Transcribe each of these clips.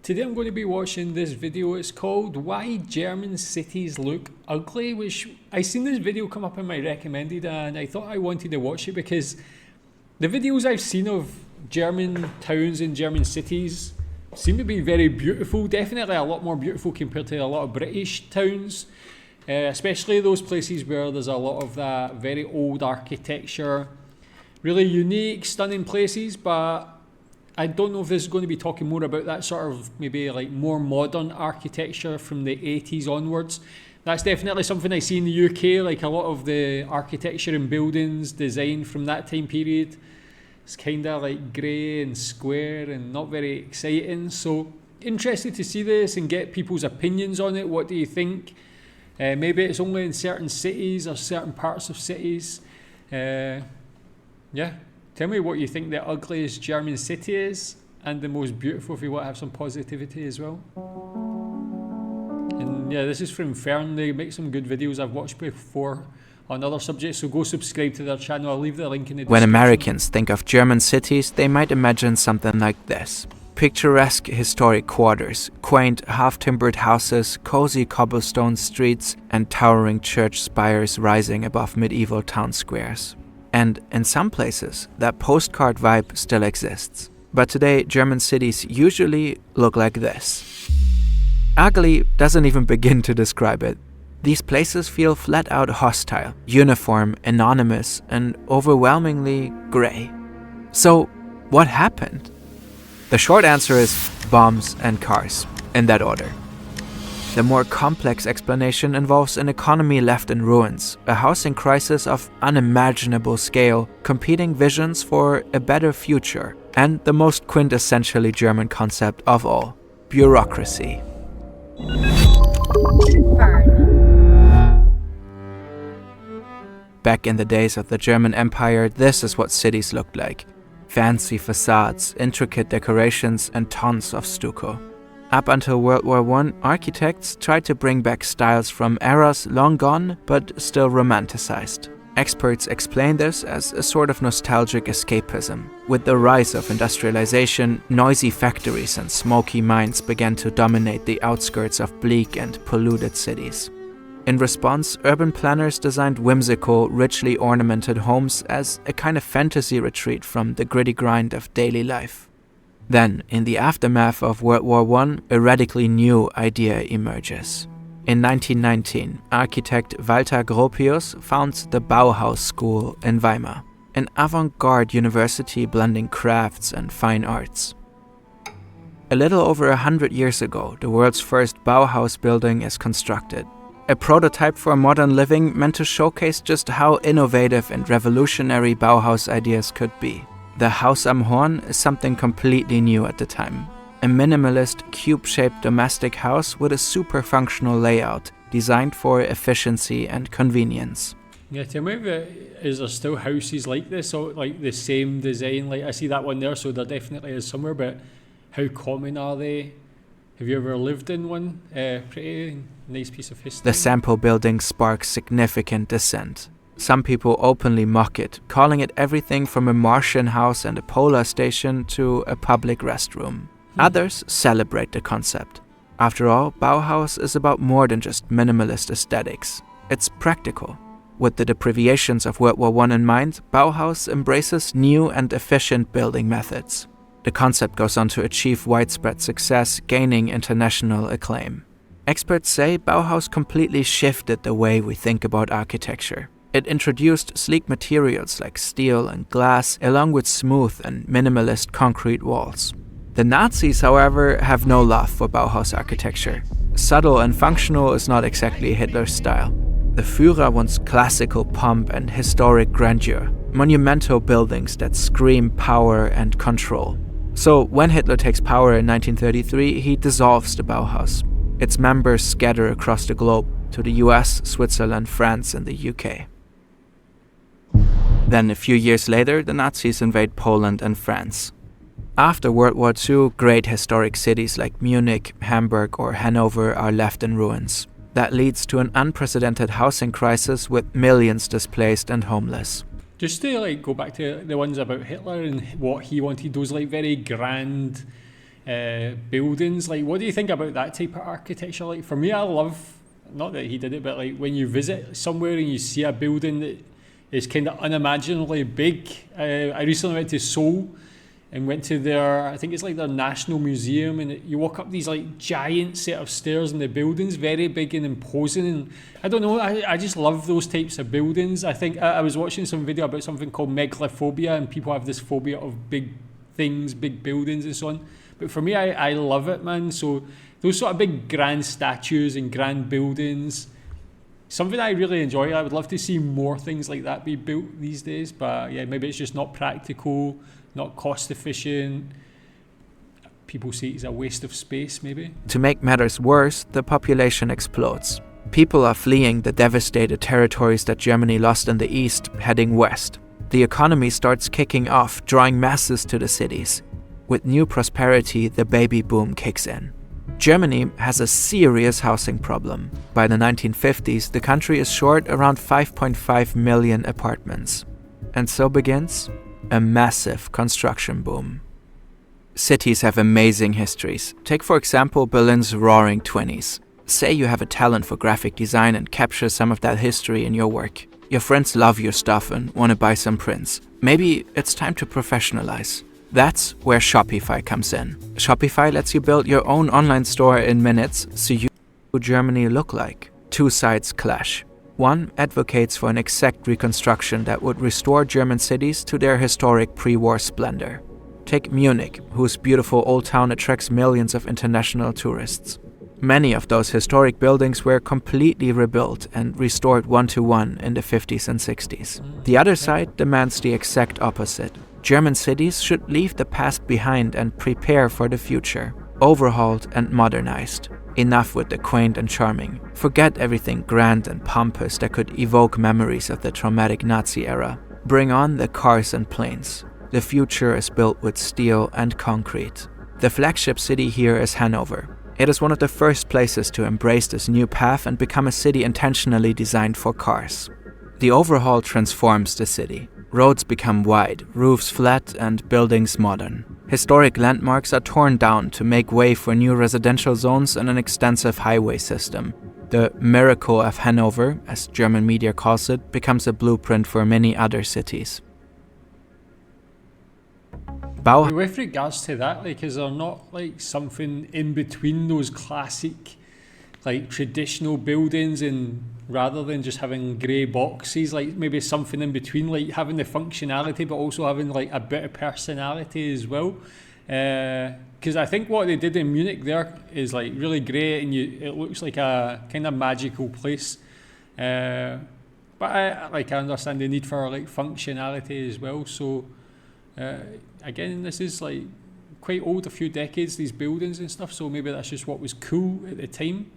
Today I'm going to be watching this video. It's called Why German Cities Look Ugly, which I seen this video come up in my recommended and I thought I wanted to watch it because the videos I've seen of German towns and German cities seem to be very beautiful, definitely a lot more beautiful compared to a lot of British towns, especially those places where there's a lot of that very old architecture, really unique, stunning places. But I don't know if this is going to be talking more about that sort of maybe like more modern architecture from the 80s onwards. That's definitely something I see in the UK, like a lot of the architecture and buildings designed from that time period. It's kind of like grey and square and not very exciting. So interested to see this and get people's opinions on it. What do you think? Maybe it's only in certain cities or certain parts of cities. Yeah. Tell me what you think the ugliest German city is and the most beautiful if you want to have some positivity as well. And yeah, this is from Fern. They make some good videos I've watched before on other subjects, so go subscribe to their channel. I'll leave the link in the description. When Americans think of German cities, they might imagine something like this. Picturesque historic quarters, quaint half-timbered houses, cozy cobblestone streets, and towering church spires rising above medieval town squares. And in some places, that postcard vibe still exists. But today, German cities usually look like this. Ugly doesn't even begin to describe it. These places feel flat out hostile, uniform, anonymous, and overwhelmingly grey. So, what happened? The short answer is bombs and cars, in that order. The more complex explanation involves an economy left in ruins, a housing crisis of unimaginable scale, competing visions for a better future, and the most quintessentially German concept of all, bureaucracy. Back in the days of the German Empire, this is what cities looked like. Fancy facades, intricate decorations, and tons of stucco. Up until World War I, architects tried to bring back styles from eras long gone, but still romanticized. Experts explain this as a sort of nostalgic escapism. With the rise of industrialization, noisy factories and smoky mines began to dominate the outskirts of bleak and polluted cities. In response, urban planners designed whimsical, richly ornamented homes as a kind of fantasy retreat from the gritty grind of daily life. Then, in the aftermath of World War I, a radically new idea emerges. In 1919, architect Walter Gropius founds the Bauhaus school in Weimar, an avant-garde university blending crafts and fine arts. A little over 100 years ago, the world's first Bauhaus building is constructed. A prototype for modern living meant to showcase just how innovative and revolutionary Bauhaus ideas could be. The Haus am Horn is something completely new at the time. A minimalist, cube-shaped domestic house with a super functional layout, designed for efficiency and convenience. Yeah, tell me, is there still houses like this, or like the same design? Like I see that one there, so there definitely is somewhere, but how common are they? Have you ever lived in one? Pretty nice piece of history. The sample building sparks significant dissent. Some people openly mock it, calling it everything from a Martian house and a polar station to a public restroom. Others celebrate the concept. After all, Bauhaus is about more than just minimalist aesthetics. It's practical. With the deprivations of World War I in mind, Bauhaus embraces new and efficient building methods. The concept goes on to achieve widespread success, gaining international acclaim. Experts say Bauhaus completely shifted the way we think about architecture. It introduced sleek materials like steel and glass, along with smooth and minimalist concrete walls. The Nazis, however, have no love for Bauhaus architecture. Subtle and functional is not exactly Hitler's style. The Führer wants classical pomp and historic grandeur, monumental buildings that scream power and control. So when Hitler takes power in 1933, he dissolves the Bauhaus. Its members scatter across the globe to the US, Switzerland, France, and the UK. Then, a few years later, the Nazis invade Poland and France. After World War II, great historic cities like Munich, Hamburg, or Hanover are left in ruins. That leads to an unprecedented housing crisis with millions displaced and homeless. Just to like go back to the ones about Hitler and what he wanted, those like very grand buildings. Like, what do you think about that type of architecture? Like, for me, I love, not that he did it, but like when you visit somewhere and you see a building that is kind of unimaginably big. I recently went to Seoul and went to their, I think it's like their national museum, and you walk up these like giant set of stairs, and the building's very big and imposing, and I don't know, I just love those types of buildings. I think I was watching some video about something called megalophobia, and people have this phobia of big things, big buildings and so on, but for me, I love it, man. So those sort of big grand statues and grand buildings, something I really enjoy. I would love to see more things like that be built these days, but yeah, maybe it's just not practical, not cost efficient. People say it's a waste of space, maybe. To make matters worse, the population explodes. People are fleeing the devastated territories that Germany lost in the east, heading west. The economy starts kicking off, drawing masses to the cities. With new prosperity, the baby boom kicks in. Germany has a serious housing problem. By the 1950s, the country is short around 5.5 million apartments. And so begins a massive construction boom. Cities have amazing histories. Take, for example, Berlin's Roaring '20s. Say you have a talent for graphic design and capture some of that history in your work. Your friends love your stuff and want to buy some prints. Maybe it's time to professionalize. That's where Shopify comes in. Shopify lets you build your own online store in minutes, so you know what Germany look like. Two sides clash. One advocates for an exact reconstruction that would restore German cities to their historic pre-war splendor. Take Munich, whose beautiful old town attracts millions of international tourists. Many of those historic buildings were completely rebuilt and restored one-to-one in the 50s and 60s. The other side demands the exact opposite. German cities should leave the past behind and prepare for the future, overhauled and modernized. Enough with the quaint and charming. Forget everything grand and pompous that could evoke memories of the traumatic Nazi era. Bring on the cars and planes. The future is built with steel and concrete. The flagship city here is Hanover. It is one of the first places to embrace this new path and become a city intentionally designed for cars. The overhaul transforms the city. Roads become wide, roofs flat, and buildings modern. Historic landmarks are torn down to make way for new residential zones and an extensive highway system. The miracle of Hanover, as German media calls it, becomes a blueprint for many other cities. With regards to that, like, is there not like something in between those classic, like traditional buildings, and rather than just having grey boxes, like maybe something in between, like having the functionality but also having like a bit of personality as well? Because I think what they did in Munich there is like really great, and it looks like a kind of magical place. But I understand the need for like functionality as well. So again, this is like quite old, a few decades, these buildings and stuff. So maybe that's just what was cool at the time.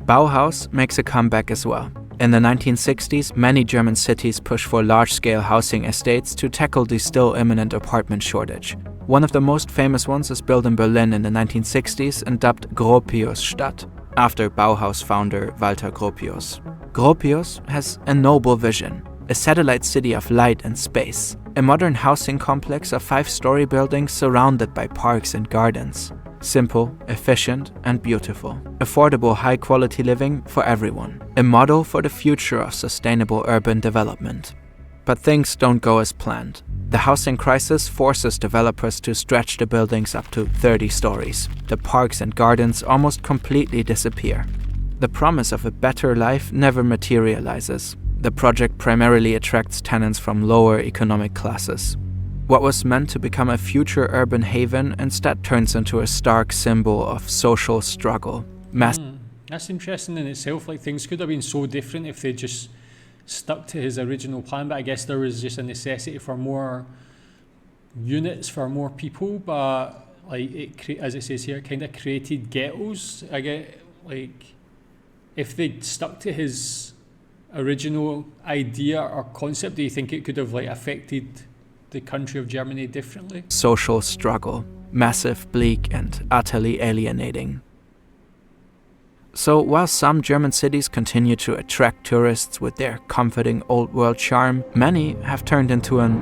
Bauhaus makes a comeback as well. In the 1960s, many German cities pushed for large-scale housing estates to tackle the still imminent apartment shortage. One of the most famous ones is built in Berlin in the 1960s and dubbed Gropiusstadt, after Bauhaus founder Walter Gropius. Gropius has a noble vision, a satellite city of light and space, a modern housing complex of 5-story buildings surrounded by parks and gardens. Simple, efficient, and beautiful. Affordable, high-quality living for everyone. A model for the future of sustainable urban development. But things don't go as planned. The housing crisis forces developers to stretch the buildings up to 30 stories. The parks and gardens almost completely disappear. The promise of a better life never materializes. The project primarily attracts tenants from lower economic classes. What was meant to become a future urban haven instead turns into a stark symbol of social struggle. That's interesting in itself. Like, things could have been so different if they just stuck to his original plan, but I guess there was just a necessity for more units for more people. But like, as it says here, kind of created ghettos. I get, like, if they'd stuck to his original idea or concept, do you think it could have like affected the country of Germany differently? Social struggle, massive, bleak, and utterly alienating. So while some German cities continue to attract tourists with their comforting old world charm, many have turned into an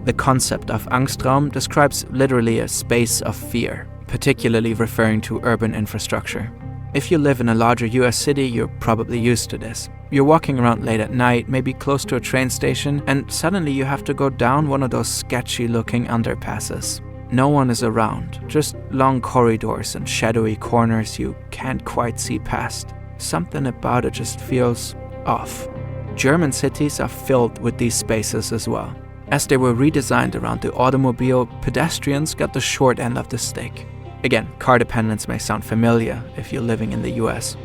The concept of Angstraum describes literally a space of fear, particularly referring to urban infrastructure. If you live in a larger US city, you're probably used to this. You're walking around late at night, maybe close to a train station, and suddenly you have to go down one of those sketchy-looking underpasses. No one is around, just long corridors and shadowy corners you can't quite see past. Something about it just feels off. German cities are filled with these spaces as well. As they were redesigned around the automobile, pedestrians got the short end of the stick. Again, car dependence may sound familiar if you're living in the US.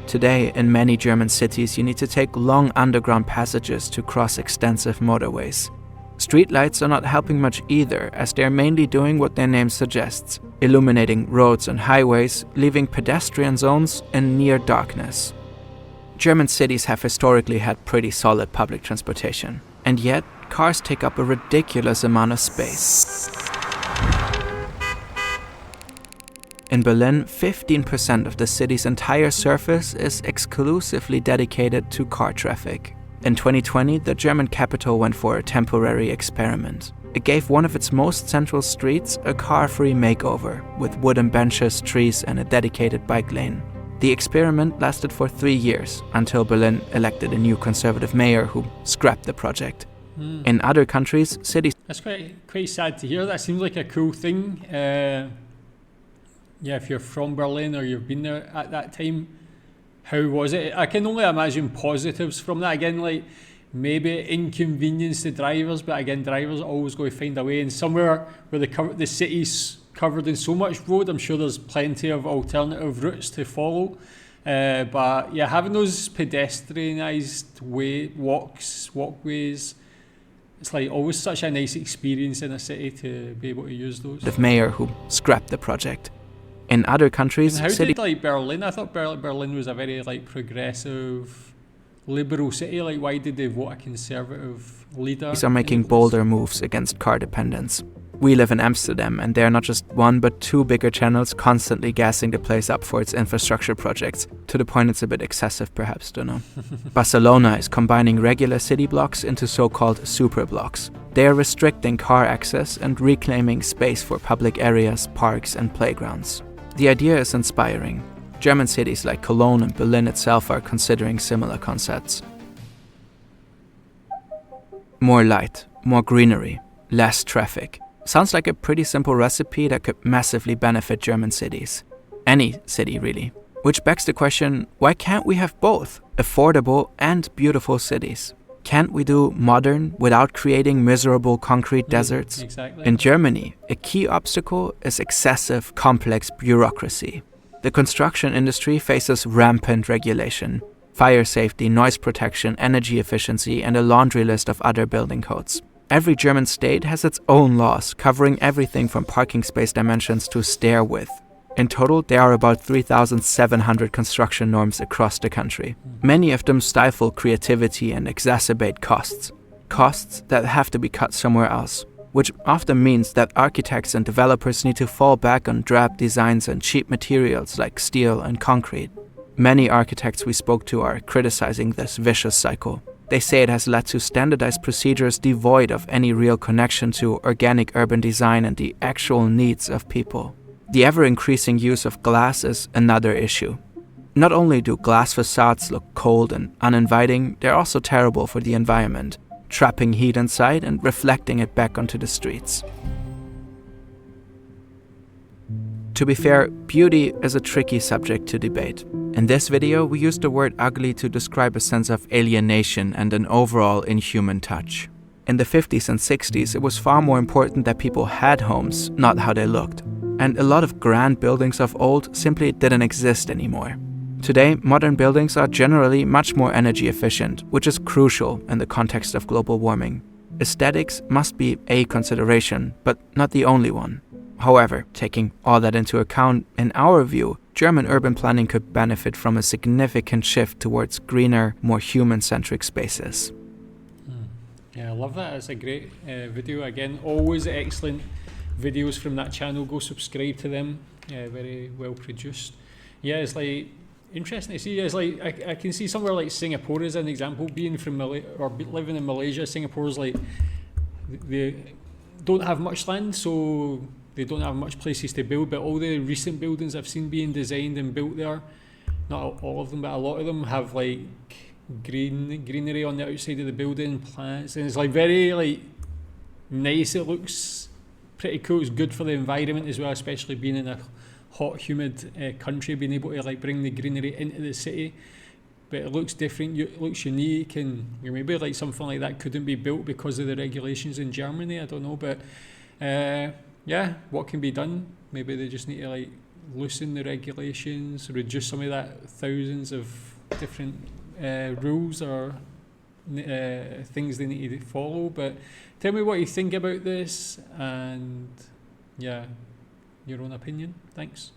Today, in many German cities, you need to take long underground passages to cross extensive motorways. Streetlights are not helping much either, as they are mainly doing what their name suggests, illuminating roads and highways, leaving pedestrian zones in near darkness. German cities have historically had pretty solid public transportation, and yet cars take up a ridiculous amount of space. In Berlin, 15% of the city's entire surface is exclusively dedicated to car traffic. In 2020, the German capital went for a temporary experiment. It gave one of its most central streets a car-free makeover, with wooden benches, trees, and a dedicated bike lane. The experiment lasted for 3 years, until Berlin elected a new conservative mayor who scrapped the project. In other countries, cities... That's quite sad to hear. That seems like a cool thing. Yeah, if you're from Berlin or you've been there at that time, how was it? I can only imagine positives from that. Again, like maybe inconvenience to drivers, but again, drivers are always going to find a way. And somewhere where the city's covered in so much road, I'm sure there's plenty of alternative routes to follow. But yeah, having those pedestrianised walkways, it's like always such a nice experience in a city to be able to use those. The mayor who scrapped the project. In other countries, and how did like Berlin? I thought Berlin was a very like progressive, liberal city. Like, why did they vote a conservative leader? Cities are making bolder moves against car dependence. We live in Amsterdam, and there are not just one but two bigger channels constantly gassing the place up for its infrastructure projects, to the point it's a bit excessive perhaps, don't know. Barcelona is combining regular city blocks into so-called super blocks. They are restricting car access and reclaiming space for public areas, parks and playgrounds. The idea is inspiring. German cities like Cologne and Berlin itself are considering similar concepts. More light, more greenery, less traffic. Sounds like a pretty simple recipe that could massively benefit German cities. Any city, really. Which begs the question, why can't we have both affordable and beautiful cities? Can't we do modern without creating miserable concrete deserts? Exactly. In Germany, a key obstacle is excessive, complex bureaucracy. The construction industry faces rampant regulation, fire safety, noise protection, energy efficiency, and a laundry list of other building codes. Every German state has its own laws covering everything from parking space dimensions to stair width. In total, there are about 3,700 construction norms across the country. Many of them stifle creativity and exacerbate costs. Costs that have to be cut somewhere else, which often means that architects and developers need to fall back on drab designs and cheap materials like steel and concrete. Many architects we spoke to are criticizing this vicious cycle. They say it has led to standardized procedures devoid of any real connection to organic urban design and the actual needs of people. The ever-increasing use of glass is another issue. Not only do glass facades look cold and uninviting, they're also terrible for the environment, trapping heat inside and reflecting it back onto the streets. To be fair, beauty is a tricky subject to debate. In this video, we used the word ugly to describe a sense of alienation and an overall inhuman touch. In the 50s and 60s, it was far more important that people had homes, not how they looked. And a lot of grand buildings of old simply didn't exist anymore. Today, modern buildings are generally much more energy efficient, which is crucial in the context of global warming. Aesthetics must be a consideration, but not the only one. However, taking all that into account, in our view, German urban planning could benefit from a significant shift towards greener, more human-centric spaces. Yeah, I love that. It's a great video. Again, always excellent videos from that channel. Go subscribe to them. Very well produced. Yeah, it's like interesting to see. It's like I can see somewhere like Singapore as an example. Being from living in Malaysia, Singapore's like don't have much land, so they don't have much places to build. But all the recent buildings I've seen being designed and built there, not all of them, but a lot of them have like greenery on the outside of the building, plants, and it's like very like nice. It looks pretty cool. It's good for the environment as well, especially being in a hot, humid country, being able to like bring the greenery into the city. But it looks different, it looks unique, and maybe like something like that couldn't be built because of the regulations in Germany. I don't know, but yeah, what can be done? Maybe they just need to like loosen the regulations, reduce some of that thousands of different rules or things they need to follow. But tell me what you think about this, and yeah, your own opinion. Thanks.